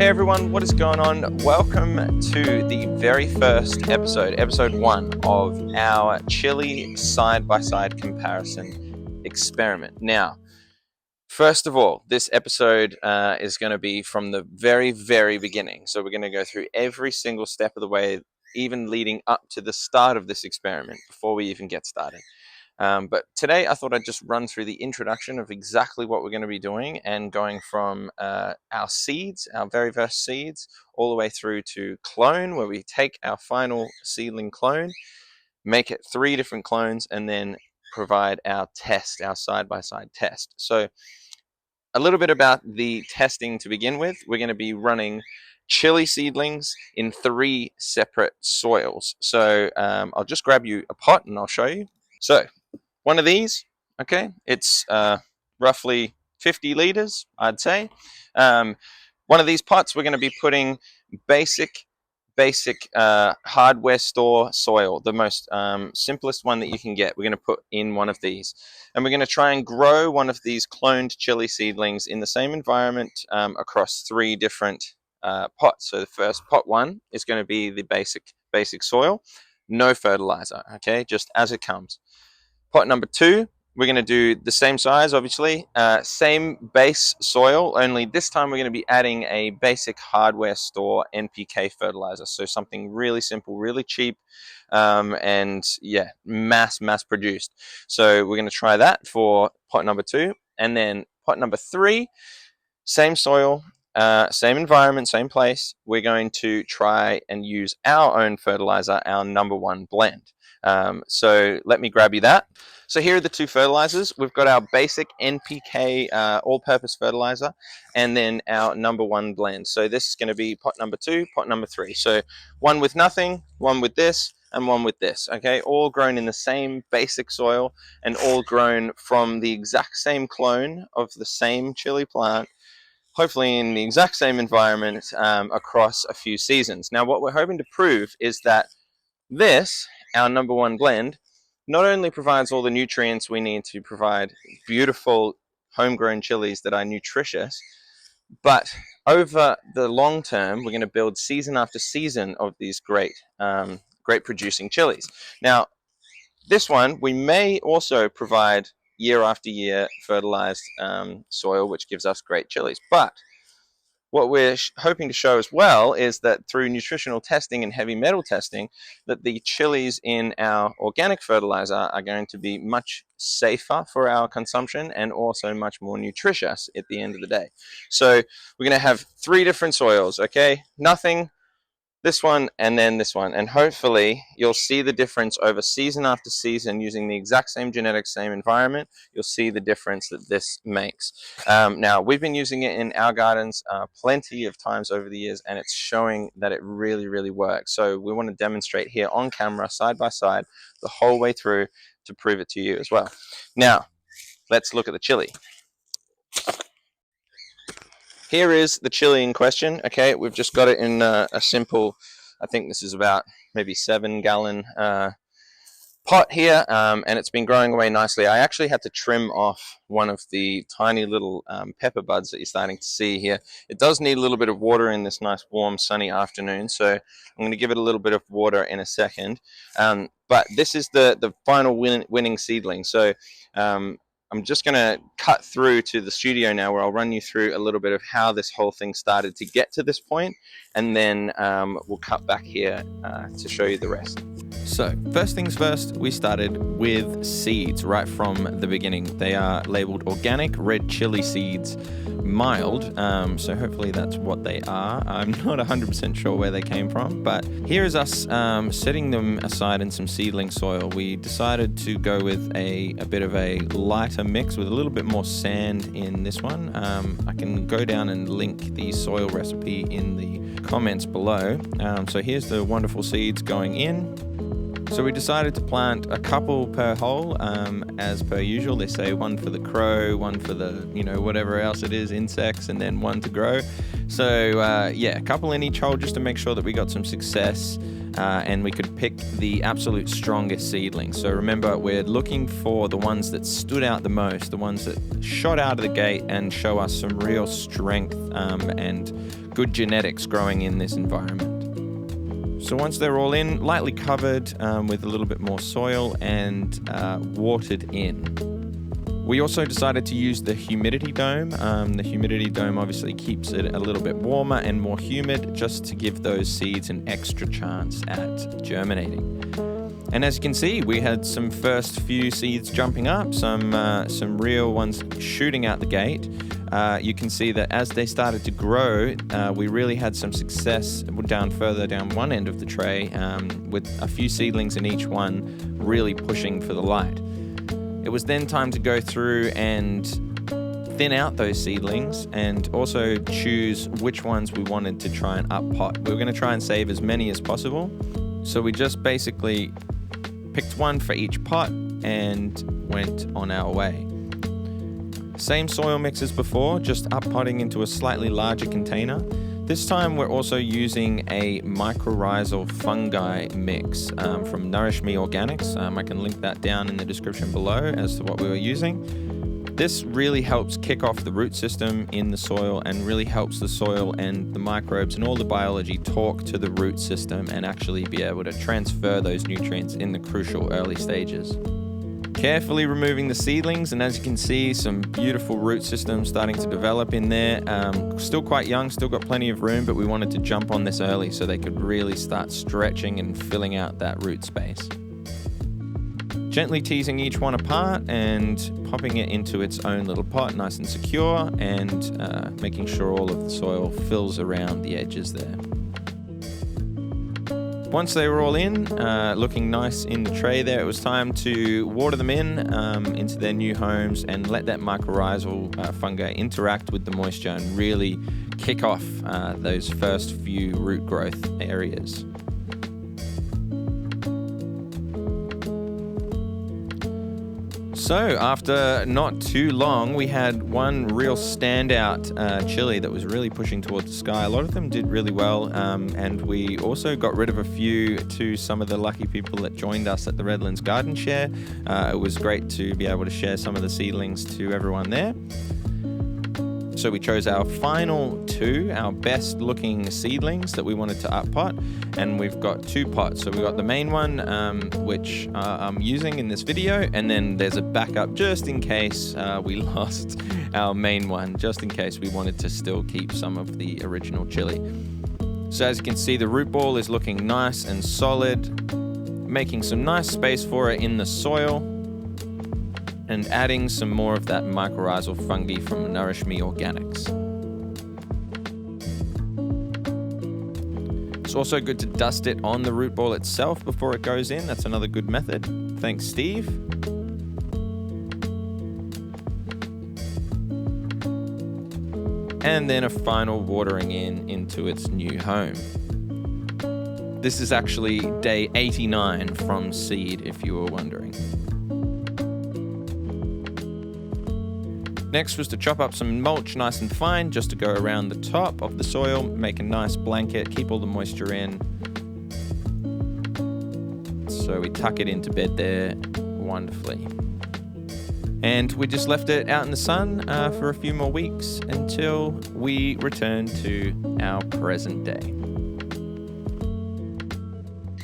Hey everyone, what is going on? Welcome to the very first episode 1 of our chili side-by-side comparison experiment. Now, first of all, this episode is going to be from the very, very beginning. So we're going to go through every single step of the way, even leading up to the start of this experiment before we even get started. But today I thought I'd just run through the introduction of exactly what we're going to be doing and going from our seeds, our very first seeds, all the way through to clone, where we take our final seedling clone, make it 3 different clones, and then provide our test, our side-by-side test. So a little bit about the testing to begin with. We're going to be running chili seedlings in 3 separate soils. So I'll just grab you a pot and I'll show you. So one of these, okay, it's roughly 50 liters, I'd say. One of these pots, we're going to be putting basic hardware store soil, the most simplest one that you can get. We're going to put in one of these, and we're going to try and grow one of these cloned chili seedlings in the same environment across 3 different pots. So the first pot 1 is going to be the basic soil, no fertilizer, okay, just as it comes. Pot number 2, we're going to do the same size, obviously, same base soil, only this time we're going to be adding a basic hardware store NPK fertilizer. So something really simple, really cheap, and yeah, mass produced. So we're going to try that for pot number 2. And then pot number 3, same soil, same environment, same place. We're going to try and use our own fertilizer, our number 1 blend. So let me grab you that. So here are the 2 fertilizers. We've got our basic NPK all-purpose fertilizer, and then our number 1 blend. So this is going to be pot number 2, pot number 3. So one with nothing, one with this, and one with this. Okay, all grown in the same basic soil and all grown from the exact same clone of the same chili plant, hopefully in the exact same environment across a few seasons. Now, what we're hoping to prove is that this, our number 1 blend, not only provides all the nutrients we need to provide beautiful homegrown chilies that are nutritious, but over the long term, we're going to build season after season of these great producing chilies. Now, this one, we may also provide year after year fertilized soil, which gives us great chilies. But what we're hoping to show as well is that through nutritional testing and heavy metal testing, that the chilies in our organic fertilizer are going to be much safer for our consumption and also much more nutritious at the end of the day. So we're going to have 3 different soils, okay? Nothing, this one, and then this one. And hopefully you'll see the difference over season after season using the exact same genetics, same environment. You'll see the difference that this makes. Now, we've been using it in our gardens plenty of times over the years, and it's showing that it really, really works. So we want to demonstrate here on camera, side by side, the whole way through to prove it to you as well. Now, let's look at the chili. Here is the chili in question. Okay, we've just got it in a simple, I think this is about maybe 7-gallon pot here, and it's been growing away nicely. I actually had to trim off one of the tiny little pepper buds that you're starting to see here. It does need a little bit of water in this nice warm sunny afternoon, so I'm going to give it a little bit of water in a second. But this is the final winning seedling. So I'm just going to cut through to the studio now, where I'll run you through a little bit of how this whole thing started to get to this point, and then we'll cut back here to show you the rest. So first things first, we started with seeds right from the beginning. They are labeled organic red chili seeds, mild, so hopefully that's what they are. I'm not 100% sure where they came from, but here is us setting them aside in some seedling soil. We decided to go with a bit of a lighter mix with a little bit more sand in this one. I can go down and link the soil recipe in the comments below. So here's the wonderful seeds going in. So we decided to plant a couple per hole, as per usual. They say one for the crow, one for the, whatever else it is, insects, and then one to grow. So yeah, a couple in each hole just to make sure that we got some success, and we could pick the absolute strongest seedlings. So remember, we're looking for the ones that stood out the most, the ones that shot out of the gate and show us some real strength and good genetics growing in this environment. So once they're all in, lightly covered with a little bit more soil and watered in. We also decided to use the humidity dome. The humidity dome obviously keeps it a little bit warmer and more humid, just to give those seeds an extra chance at germinating. And as you can see, we had some first few seeds jumping up, some real ones shooting out the gate. You can see that as they started to grow, we really had some success further down one end of the tray, with a few seedlings in each one really pushing for the light. It was then time to go through and thin out those seedlings and also choose which ones we wanted to try and up pot. We were going to try and save as many as possible. So we just basically picked one for each pot and went on our way. Same soil mix as before, just up potting into a slightly larger container. This time we're also using a mycorrhizal fungi mix from Nourish Me Organics. I can link that down in the description below as to what we were using. This really helps kick off the root system in the soil and really helps the soil and the microbes and all the biology talk to the root system and actually be able to transfer those nutrients in the crucial early stages. Carefully removing the seedlings, and as you can see, some beautiful root systems starting to develop in there. Still quite young, still got plenty of room, but we wanted to jump on this early so they could really start stretching and filling out that root space. Gently teasing each one apart and popping it into its own little pot, nice and secure, and making sure all of the soil fills around the edges there. Once they were all in, looking nice in the tray there, it was time to water them in into their new homes and let that mycorrhizal fungi interact with the moisture and really kick off those first few root growth areas. So after not too long, we had one real standout chili that was really pushing towards the sky. A lot of them did really well, and we also got rid of a few to some of the lucky people that joined us at the Redlands Garden Share. It was great to be able to share some of the seedlings to everyone there. So we chose our final two, our best looking seedlings that we wanted to up pot, and we've got two pots. So we've got the main one, which I'm using in this video, and then there's a backup just in case we lost our main one, just in case we wanted to still keep some of the original chili. So as you can see, the root ball is looking nice and solid, making some nice space for it in the soil, and adding some more of that mycorrhizal fungi from Nourish Me Organics. It's also good to dust it on the root ball itself before it goes in. That's another good method. Thanks, Steve. And then a final watering into its new home. This is actually day 89 from seed, if you were wondering. Next was to chop up some mulch nice and fine, just to go around the top of the soil, make a nice blanket, keep all the moisture in. So we tuck it into bed there wonderfully. And we just left it out in the sun for a few more weeks until we return to our present day.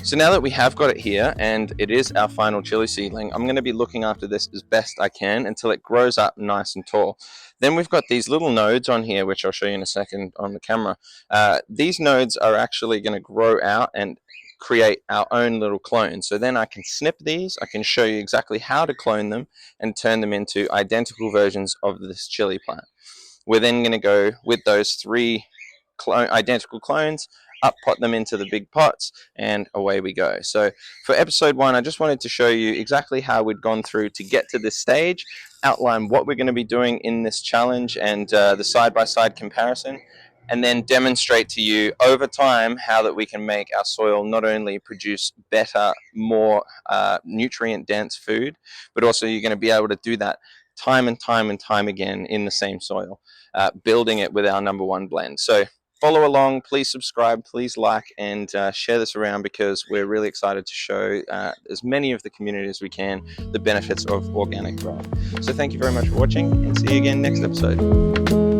So now that we have got it here and it is our final chili seedling, I'm going to be looking after this as best I can until it grows up nice and tall. Then we've got these little nodes on here, which I'll show you in a second on the camera. These nodes are actually going to grow out and create our own little clones. So then I can snip these, I can show you exactly how to clone them and turn them into identical versions of this chili plant. We're then going to go with those three identical clones, up pot them into the big pots, and away we go. So for episode 1, I just wanted to show you exactly how we'd gone through to get to this stage, outline what we're going to be doing in this challenge and the side-by-side comparison. and then demonstrate to you over time how that we can make our soil not only produce better, more nutrient dense food, but also you're going to be able to do that time and time and time again in the same soil, building it with our number one blend. So follow along, please subscribe, please like, and share this around, because we're really excited to show as many of the community as we can the benefits of organic growing. So thank you very much for watching, and see you again next episode.